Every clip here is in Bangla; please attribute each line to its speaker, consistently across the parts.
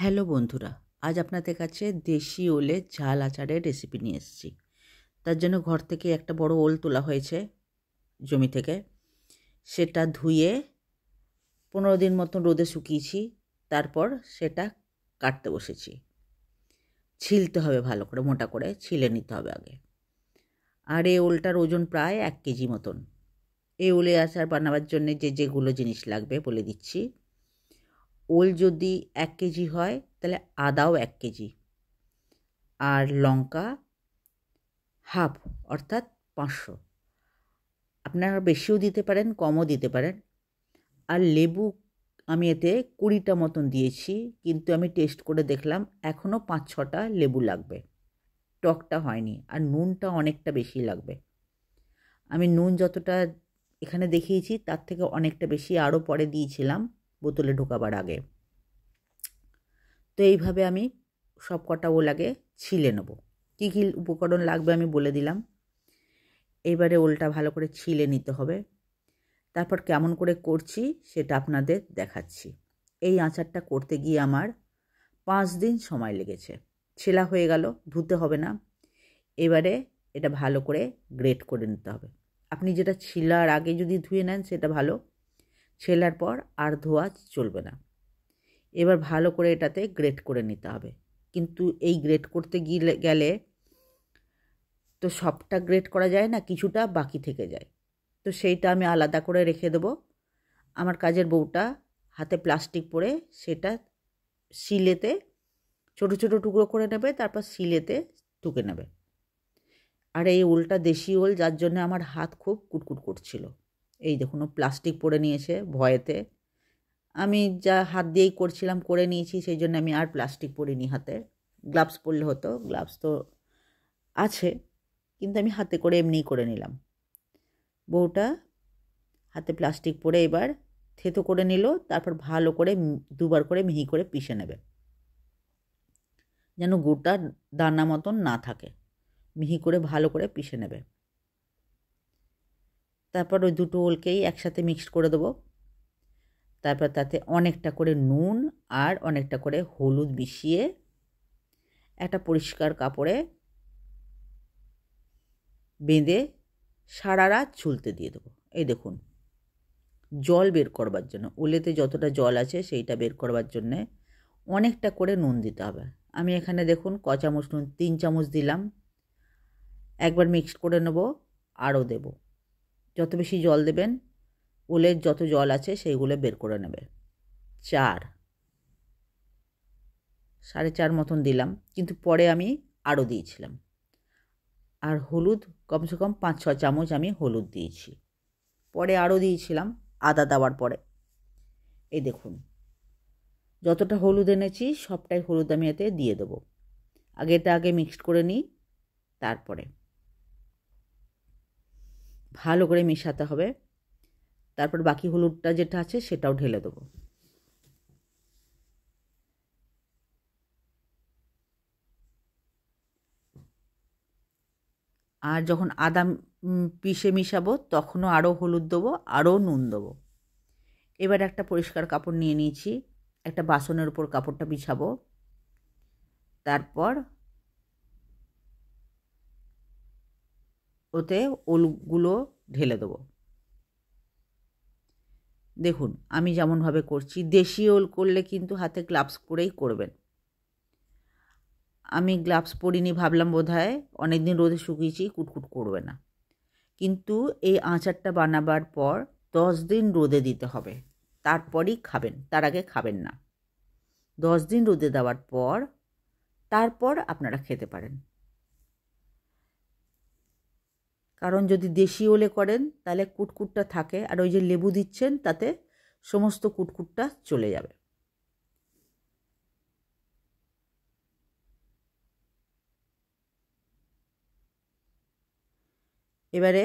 Speaker 1: হ্যালো বন্ধুরা, আজ আপনাদের কাছে দেশি ওলের ঝাল আচারের রেসিপি নিয়ে এসেছি। তার জন্য ঘর থেকে একটা বড় ওল তোলা হয়েছে জমি থেকে। সেটা ধুয়ে 15 দিন মতন রোদে শুকিয়েছি। তারপর সেটা কাটতে বসেছি। ছিলতে হবে, ভালো করে মোটা করে ছিলে নিতে হবে আগে। আর এই ওলটার ওজন প্রায় 1 কেজি মতন। এই ওলে আচার বানাবার জন্য যেগুলো জিনিস লাগবে বলে দিচ্ছি। ওল যদি 1 কেজি হয় তাহলে আদাও 1 কেজি, আর লঙ্কা হাফ অর্থাৎ 500। আপনারা বেশিও দিতে পারেন, কমও দিতে পারেন। আর লেবু আমি এতে 20টা মতন দিয়েছি, কিন্তু আমি টেস্ট করে দেখলাম এখনও 5-6টা লেবু লাগবে, টকটা হয়নি। আর নুনটা অনেকটা বেশি লাগবে। আমি নুন যতটা এখানে দেখিয়েছি তার থেকে অনেকটা বেশি আরও পরে দিয়েছিলাম বোতলে ঢোকাবার আগে। তো এইভাবে আমি সব কটা ওল আগে ছিলে নেব। কী কী উপকরণ লাগবে আমি বলে দিলাম। এবারে ওলটা ভালো করে ছিলে নিতে হবে। তারপর কেমন করে করছি সেটা আপনাদের দেখাচ্ছি। এই আচারটা করতে গিয়ে আমার 5 দিন সময় লেগেছে। ছেলা হয়ে গেল, ধুতে হবে না। এবারে এটা ভালো করে গ্রেট করে নিতে হবে। আপনি যেটা ছিলার আগে যদি ধুয়ে নেন সেটা ভালো, ছেলার পর আর ধোয়া চলবে না। এবার ভালো করে এটাতে গ্রেট করে নিতে হবে। কিন্তু এই গ্রেট করতে গেলে তো সবটা গ্রেট করা যায় না, কিছুটা বাকি থেকে যায়। তো সেইটা আমি আলাদা করে রেখে দেবো। আমার কাজের বউটা হাতে প্লাস্টিক পরে সেটা শিলেতে ছোটো ছোটো টুকরো করে নেবে, তারপর শিলেতে টুকে নেবে। আর এই ওলটা দেশি ওল, যার জন্য আমার হাত খুব কুটকুট করছিল। এই দেখুন, প্লাস্টিক পরে নিয়েছে ভয়েতে। আমি যা হাত দিয়েই করছিলাম, করে নিয়েছি, সেই জন্য আমি আর প্লাস্টিক পরিনি হাতে। গ্লাভস পরলে হতো, গ্লাভস তো আছে, কিন্তু আমি হাতে করে এমনিই করে নিলাম। বউটা হাতে প্লাস্টিক পরে এবার থেতো করে নিল। তারপর ভালো করে 2বার করে মিহি করে পিষে নেবে, যেন গোটা দানা মতন না থাকে। মিহি করে ভালো করে পিষে নেবে। তারপর ওই দুটো ওলকেই একসাথে মিক্সড করে দেবো। তারপর তাতে অনেকটা করে নুন আর অনেকটা করে হলুদ মিশিয়ে একটা পরিষ্কার কাপড়ে বেঁধে সারা রাত ঝুলতে দিয়ে দেবো। এই দেখুন, জল বের করবার জন্য, ওলেতে যতটা জল আছে সেইটা বের করবার জন্যে অনেকটা করে নুন দিতে হবে। আমি এখানে দেখুন ক চামচ নুন, 3 চামচ দিলাম। একবার মিক্সড করে নেব, আরও দেব। যত বেশি জল দেবেন, ওলের যত জল আছে সেইগুলো বের করে নেবে। 4, 4.5 মতন দিলাম, কিন্তু পরে আমি আরও দিয়েছিলাম। আর হলুদ কমসে কম 5-6 চামচ আমি হলুদ দিয়েছি, পরে আরও দিয়েছিলাম আদা দেওয়ার পরে। এই দেখুন, যতটা হলুদ এনেছি সবটাই হলুদ আমি এতে দিয়ে দেবো। আগে মিক্সড করে নিই, তারপরে ভালো করে মেশাতে হবে। তারপর বাকি হলুদটা যেটা আছে সেটাও ঢেলে দেবো। আর যখন আদা পিষে মিশাবো তখনও আরও হলুদ দেবো, আরও নুন দেবো। এবার একটা পরিষ্কার কাপড় নিয়ে নিয়েছি, একটা বাসনের উপর কাপড়টা বিছাবো। তারপর ওতে ওলগুলো ঢেলে দেবো। দেখুন আমি যেমনভাবে করছি, দেশি ওল করলে কিন্তু হাতে গ্লাভস পরেই করবেন। আমি গ্লাভস পরিনি, ভাবলাম বোধহয় অনেকদিন রোদে শুকিয়েছি, কুটকুট করবে না। কিন্তু এই আচারটা বানাবার পর 10 দিন রোদে দিতে হবে, তারপরই খাবেন, তার আগে খাবেন না। 10 দিন রোদে দেওয়ার পর তারপর আপনারা খেতে পারেন। কারণ যদি দেশি ওলে করেন তাহলে কুটকুটটা থাকে, আর ওই যে লেবু দিচ্ছেন তাতে সমস্ত কুটকুটটা চলে যাবে। এবারে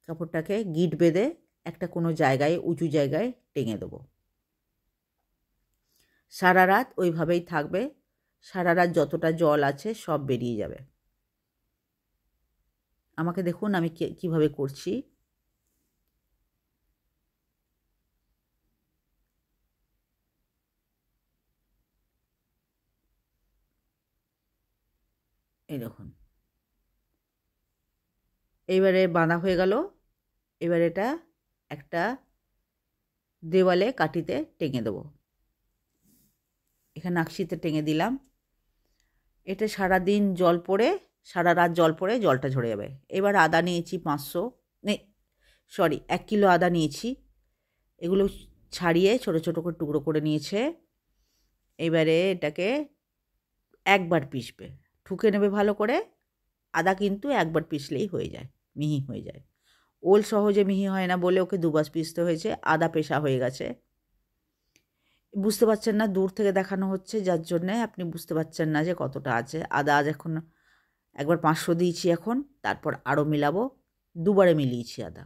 Speaker 1: কাপড়টাকে গিট বেঁধে একটা কোনো জায়গায়, উঁচু জায়গায় টেঙে দেবো। সারা রাত ওইভাবেই থাকবে। সারা রাত যতটা জল আছে সব বেরিয়ে যাবে। আমাকে দেখুন আমি কীভাবে করছি। এই দেখুন এইবারে বাঁধা হয়ে গেল। এবার এটা একটা দেওয়ালে কাঠিতে টেঙে দেবো। এখানে আকশিতে টেঙে দিলাম। এটা সারাদিন জল পড়ে, সারা রাত জল পড়ে জলটা ঝরে যাবে। এবার আদা নিয়েছি 1 কিলো আদা নিয়েছি। এগুলো ছাড়িয়ে ছোটো ছোটো করে টুকরো করে নিয়েছে। এবারে এটাকে একবার পিষবে, ঠুকে নেবে ভালো করে। আদা কিন্তু একবার পিষলেই হয়ে যায়, মিহি হয়ে যায়। ওল সহজে মিহি হয় না বলে ওকে দুবার পিষতে হয়েছে। আদা পেশা হয়ে গেছে, বুঝতে পারছেন না, দূর থেকে দেখানো হচ্ছে যার জন্যে আপনি বুঝতে পারছেন না যে কতটা আছে আদা। আজ এখন একবার 500 দিয়েছি, এখন তারপর আরও মিলাবো। দুবারে মিলিয়েছি আদা,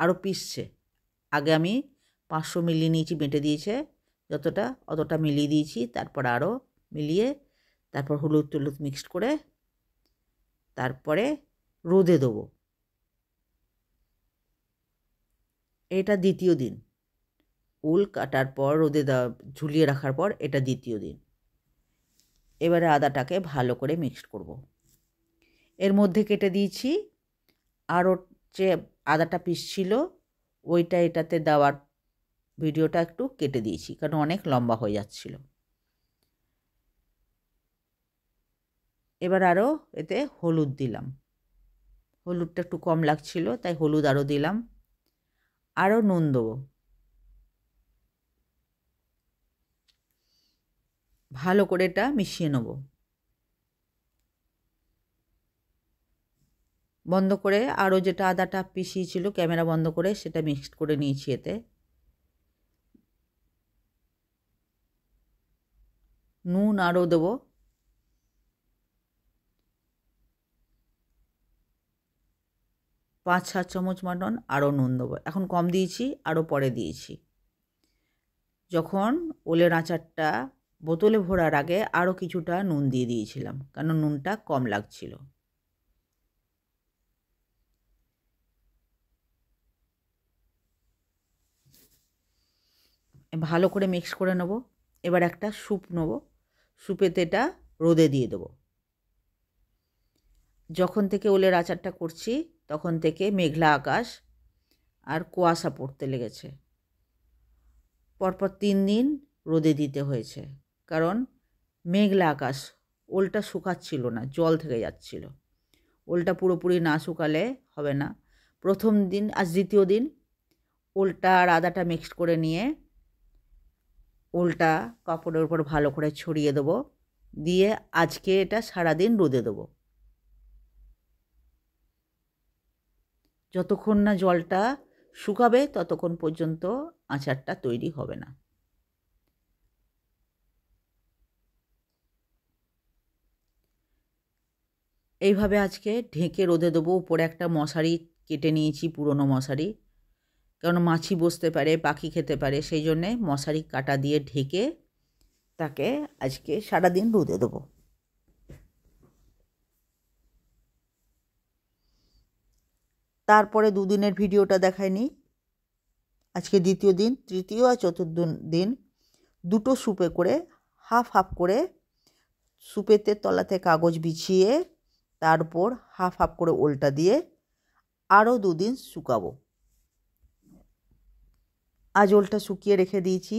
Speaker 1: আরও পিষছে। আগে আমি 500 মিলিয়ে নিয়েছি, বেটে দিয়েছে যতটা অতটা মিলিয়ে দিয়েছি। তারপর আরও মিলিয়ে তারপর হলুদ টলুদ মিক্সড করে তারপরে রোদে দেবো। এটা দ্বিতীয় দিন, উল কাটার পর রোদে ঝুলিয়ে রাখার পর এটা দ্বিতীয় দিন। এবারে আদাটাকে ভালো করে মিক্সড করব। এর মধ্যে কেটে দিয়েছি আরও যে আদাটা পিসছিল ওইটা এটাতে দেওয়ার ভিডিওটা একটু কেটে দিয়েছি, কারণ অনেক লম্বা হয়ে যাচ্ছিল। এবার আরও এতে হলুদ দিলাম, হলুদটা একটু কম লাগছিল তাই হলুদ আরও দিলাম। আরও নুন দেবো। ভালো করে এটা মিশিয়ে নেব। বন্ধ করে আরও যেটা আদাটা পিষিয়েছিল ক্যামেরা বন্ধ করে সেটা মিক্সড করে নিয়েছি এতে। নুন আরও দেবো। পাঁচ 7 চামচ মতন আরও নুন দেবো। এখন কম দিয়েছি, আরও পরে দিয়েছি। যখন ওলের আচারটা বোতলে ভরার আগে আরও কিছুটা নুন দিয়ে দিয়েছিলাম, কারণ নুনটা কম লাগছিল। ভালো করে মিক্স করে নেব। এবার একটা স্যুপ নেব, স্যুপেতে এটা রোদে দিয়ে দেবো। যখন থেকে ওলের আচারটা করছি তখন থেকে মেঘলা আকাশ আর কুয়াশা পড়তে লেগেছে। পরপর 3 দিন রোদে দিতে হয়েছে, কারণ মেঘলা আকাশ, ওলটা শুকাচ্ছিল না, জল থেকে যাচ্ছিল। ওলটা পুরোপুরি না শুকালে হবে না। প্রথম দিন, আজ দ্বিতীয় দিন, ওলটা আর আদাটা মিক্সড করে নিয়ে ওলটা কাপড়ের উপর ভালো করে ছড়িয়ে দেবো, দিয়ে আজকে এটা সারাদিন রোদে দেবো। যতক্ষণ না জলটা শুকাবে ততক্ষণ পর্যন্ত আচারটা তৈরি হবে না। এইভাবে আজকে ঢেকে রোদে দেবো। উপরে একটা মশারি কেটে নিয়েছি, পুরনো মশারি, কারণ মাছি বসতে পারে, পাখি খেতে পারে, সেই জন্যে মশারি কাটা দিয়ে ঢেকে তাকে আজকে সারাদিন রোদে দেবো। তারপরে 2 দিনের ভিডিওটা দেখায়নি। আজকে দ্বিতীয় দিন, তৃতীয় আর চতুর্থ দিন দুটো স্যুপে করে হাফ হাফ করে স্যুপেতে তলাতে কাগজ বিছিয়ে তার উপর হাফ হাফ করে ওলটা দিয়ে আরও 2 দিন শুকাবো। আজ ওলটা শুকিয়ে রেখে দিয়েছি।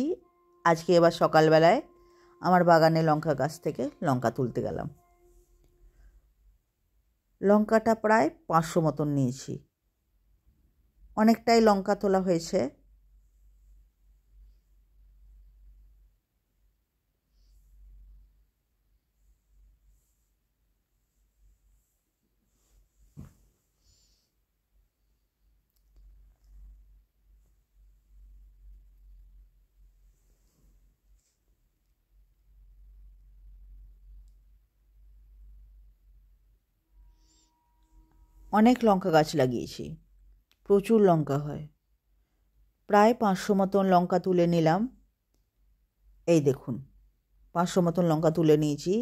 Speaker 1: আজকে এবার সকালবেলায় আমার বাগানে লঙ্কা গাছ থেকে লঙ্কা তুলতে গেলাম। লঙ্কাটা প্রায় 500 মতন নিয়েছি, অনেকটাই লঙ্কা তোলা হয়েছে। অনেক লঙ্কা গাছ লাগিয়েছি, প্রচুর লঙ্কা হয়। প্রায় 500 মতন লঙ্কা তুলে নিলাম। এই দেখুন 500 মতন লঙ্কা তুলে নিয়েছি।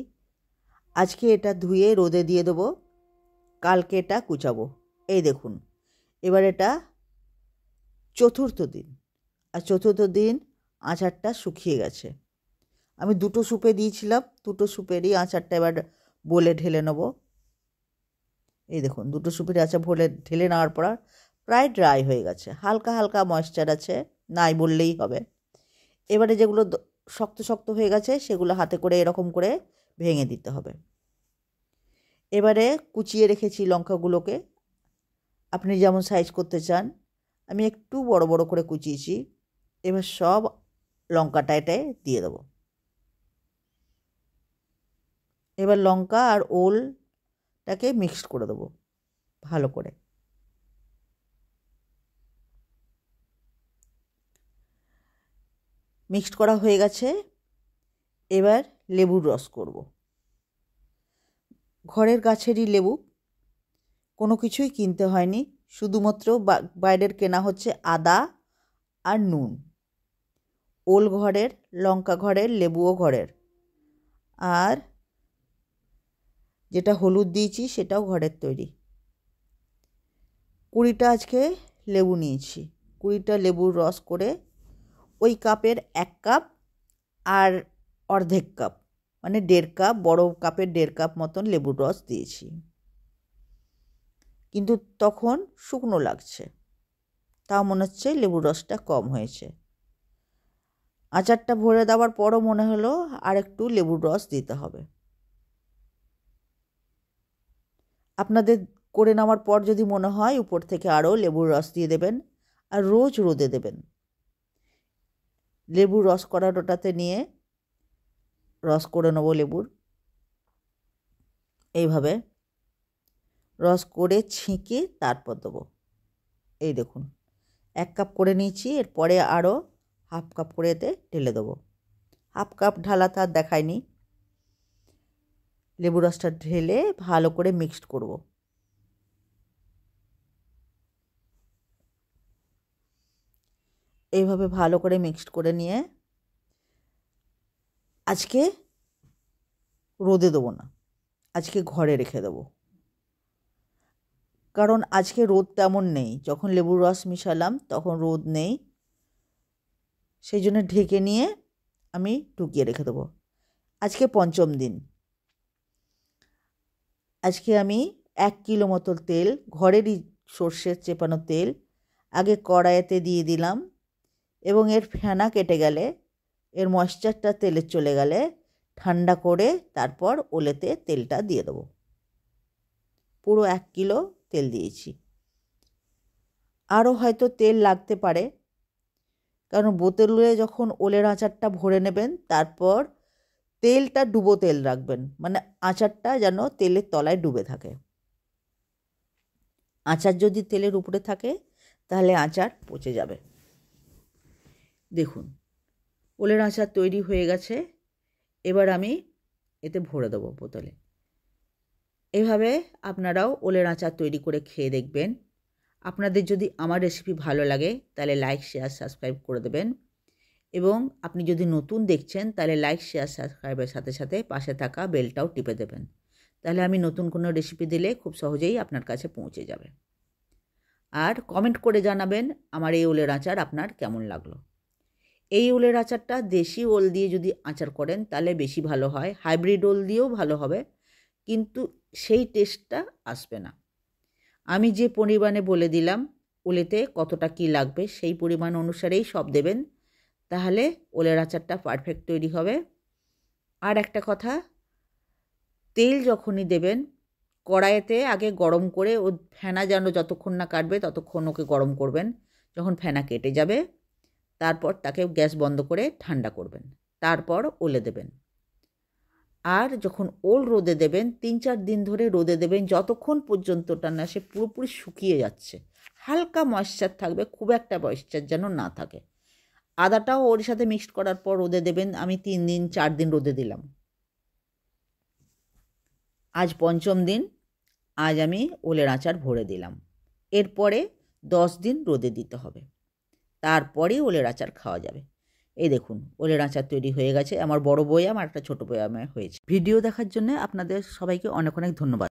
Speaker 1: আজকে এটা ধুয়ে রোদে দিয়ে দেবো, কালকে এটা কুচাবো। এই দেখুন, এবার এটা চতুর্থ দিন, আর চতুর্থ দিন আচারটা শুকিয়ে গেছে। আমি দুটো স্যুপে দিয়েছিলাম, দুটো স্যুপেরই আচারটা এবার বলে ঢেলে নেব। এই দেখুন দুটো সুপিরি আচার ভরে ঢেলে নেওয়ার পর প্রায় ড্রাই হয়ে গেছে, হালকা হালকা ময়েশ্চার আছে, নাই বললেই হবে। এবারে যেগুলো শক্ত শক্ত হয়ে গেছে সেগুলো হাতে করে এরকম করে ভেঙে দিতে হবে। এবারে কুচিয়ে রেখেছি লঙ্কাগুলোকে, আপনি যেমন সাইজ করতে চান, আমি একটু বড় বড় করে কুচিয়েছি। এবার সব লঙ্কাটা এটায় দিয়ে দেবো। এবার লঙ্কা আর ওলটাকে মিক্সড করে দেবো ভালো করে। মিক্সড করা হয়ে গেছে। এবার লেবুর রস করব। ঘরের গাছেরই লেবু, কোনো কিছুই কিনতে হয়নি, শুধুমাত্র বাইরের কেনা হচ্ছে আদা আর নুন। ওল ঘরের, লঙ্কা ঘরের, লেবুও ঘরের, আর যেটা হলুদ দিয়েছি সেটাও ঘরের তৈরি। 20টা আজকে লেবু নিয়েছি। 20টা লেবুর রস করে ওই কাপের 1 কাপ আর অর্ধেক কাপ, মানে 1.5 কাপ, বড় কাপের 1.5 কাপ মতন লেবুর রস দিয়েছি। কিন্তু তখন শুকনো লাগছে, তাও মনে হচ্ছে লেবুর রসটা কম হয়েছে। আচারটা ভরে দেওয়ার পরও মনে হলো আর একটু লেবুর রস দিতে হবে। আপনাদের করে নেওয়ার পর যদি মনে হয় উপর থেকে আরও লেবুর রস দিয়ে দেবেন, আর রোজ রোদে দেবেন। লেবুর রস করার ওটাতে নিয়ে রস করে নেবো লেবুর। এইভাবে রস করে ছেঁকে তারপর দেবো। এই দেখুন 1 কাপ করে নিয়েছি, এরপরে আরও 1/2 কাপ করে এতে ঢেলে দেবো। 1/2 কাপ ঢালা তার দেখায়নি। লেবু রসটা ঢেলে ভালো করে মিক্সড করব। এইভাবে ভালো করে মিক্সড করে নিয়ে আজকে রোদে দেবো না, আজকে ঘরে রেখে দেবো। কারণ আজকে রোদ তেমন নেই, যখন লেবুর রস মিশালাম তখন রোদ নেই, সেই জন্য ঢেকে নিয়ে আমি ঢুকিয়ে রেখে দেবো। আজকে 5ম দিন। আজকে আমি 1 কিলো মতো তেল, ঘরেরই সর্ষের চেপানো তেল, আগে কড়াইতে দিয়ে দিলাম, এবং এর ফেনা কেটে গেলে, এর ময়েশ্চারটা তেলে চলে গেলে ঠান্ডা করে তারপর ওলেতে তেলটা দিয়ে দেবো। পুরো 1 কিলো তেল দিয়েছি। আরও হয়তো তেল লাগতে পারে, কারণ বোতলে যখন ওলের আচারটা ভরে নেবেন তারপর তেলটা ডুবো তেল রাখবেন, মানে আচারটা যেন তেলের তলায় ডুবে থাকে। আচার যদি তেলের উপরে থাকে তাহলে আচার পচে যাবে। দেখুন ওলের আচার তৈরি হয়ে গেছে। এবার আমি এতে ভরে দেবো বোতলে। এভাবে আপনারাও ওলের আচার তৈরি করে খেয়ে দেখবেন। আপনাদের যদি আমার রেসিপি ভালো লাগে তাহলে লাইক, শেয়ার, সাবস্ক্রাইব করে দেবেন, এবং আপনি যদি নতুন দেখছেন তাহলে লাইক, শেয়ার, সাবস্ক্রাইবের সাথে সাথে পাশে থাকা বেলটাও টিপে দেবেন। তাহলে আমি নতুন কোনো রেসিপি দিলে খুব সহজেই আপনার কাছে পৌঁছে যাবে। আর কমেন্ট করে জানাবেন আমার এই ওলের আচার আপনার কেমন লাগলো। এই ওলের আচারটা দেশি ওল দিয়ে যদি আচার করেন তাহলে বেশি ভালো হয়, হাইব্রিড ওল দিয়েও ভালো হবে, কিন্তু সেই টেস্টটা আসবে না। আমি যে পরিমাণে বলে দিলাম ওলেতে কতটা কি লাগবে সেই পরিমাণ অনুসারেই সব দেবেন, তাহলে ওলের আচারটা পারফেক্ট তৈরি হবে। আর একটা কথা, তেল যখনই দেবেন কড়াইতে আগে গরম করে, ও ফেনা যেন যতক্ষণ না কাটবে ততক্ষণ ওকে গরম করবেন। যখন ফেনা কেটে যাবে তারপর তাকে গ্যাস বন্ধ করে ঠান্ডা করবেন, তারপর ওলে দেবেন। আর যখন ওল রোদে দেবেন 3-4 দিন ধরে রোদে দেবেন, যতক্ষণ পর্যন্তটা না সে পুরোপুরি শুকিয়ে যাচ্ছে। হালকা ময়েশ্চার থাকবে, খুব একটা ময়েশ্চার যেন না থাকে। আদাটাও ওর সাথে মিক্সড করার পর রোদে দেবেন। আমি 3 দিন 4 দিন রোদে দিলাম। আজ 5ম দিন, আজ আমি ওলের আচার ভরে দিলাম। এরপরে 10 দিন রোদে দিতে হবে, তারপরেই ওলের আচার খাওয়া যাবে। এই দেখুন ওলের আচার তৈরি হয়ে গেছে। আমার বড় বয়াম আর একটা ছোটো বয়ামে হয়েছে। ভিডিও দেখার জন্য আপনাদের সবাইকে অনেক অনেক ধন্যবাদ।